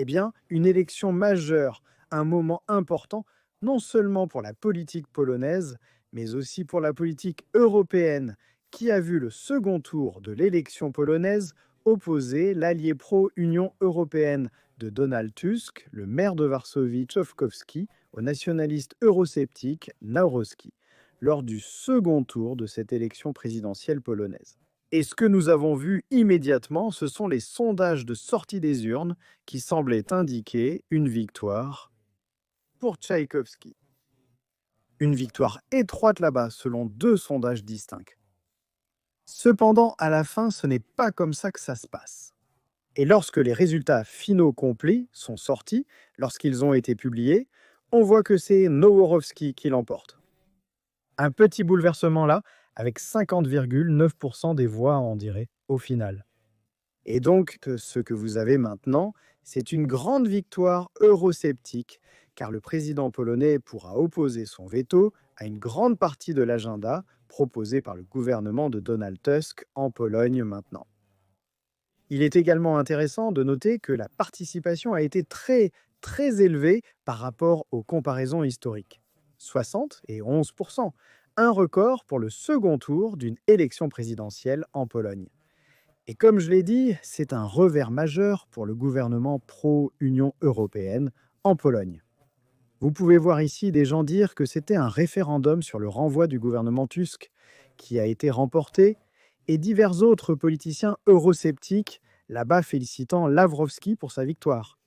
Eh bien, une élection majeure, un moment important, non seulement pour la politique polonaise, mais aussi pour la politique européenne, qui a vu le second tour de l'élection polonaise opposer l'allié pro-Union européenne de Donald Tusk, le maire de Varsovie Tchaikovsky, au nationaliste eurosceptique Nawrocki, lors du second tour de cette élection présidentielle polonaise. Et ce que nous avons vu immédiatement, ce sont les sondages de sortie des urnes qui semblaient indiquer une victoire pour Tchaïkovski. Une victoire étroite là-bas, selon deux sondages distincts. Cependant, à la fin, ce n'est pas comme ça que ça se passe. Et lorsque les résultats finaux complets sont sortis, lorsqu'ils ont été publiés, on voit que c'est Noworowski qui l'emporte. Un petit bouleversement là, avec 50,9% des voix, on dirait, au final. Et donc, ce que vous avez maintenant, c'est une grande victoire eurosceptique, car le président polonais pourra opposer son veto à une grande partie de l'agenda proposé par le gouvernement de Donald Tusk en Pologne maintenant. Il est également intéressant de noter que la participation a été très élevée par rapport aux comparaisons historiques. 60 et 11%, un record pour le second tour d'une élection présidentielle en Pologne. Et comme je l'ai dit, c'est un revers majeur pour le gouvernement pro-Union européenne en Pologne. Vous pouvez voir ici des gens dire que c'était un référendum sur le renvoi du gouvernement Tusk qui a été remporté, et divers autres politiciens eurosceptiques là-bas félicitant Lavrovski pour sa victoire.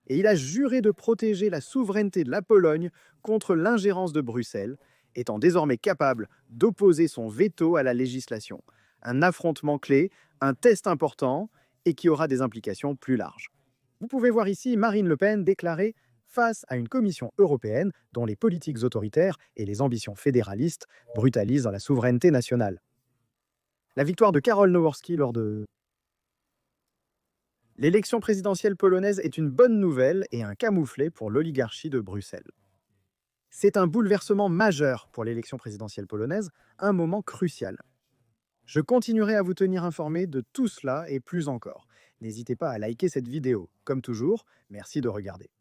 Et il a juré de protéger la souveraineté de la Pologne contre l'ingérence de Bruxelles, étant désormais capable d'opposer son veto à la législation. Un affrontement clé, un test important et qui aura des implications plus larges. Vous pouvez voir ici Marine Le Pen déclarer face à une commission européenne dont les politiques autoritaires et les ambitions fédéralistes brutalisent la souveraineté nationale. La victoire de Karol Nawrocki lors de l'élection présidentielle polonaise est une bonne nouvelle et un camouflet pour l'oligarchie de Bruxelles. C'est un bouleversement majeur pour l'élection présidentielle polonaise, un moment crucial. Je continuerai à vous tenir informé de tout cela et plus encore. N'hésitez pas à liker cette vidéo. Comme toujours, merci de regarder.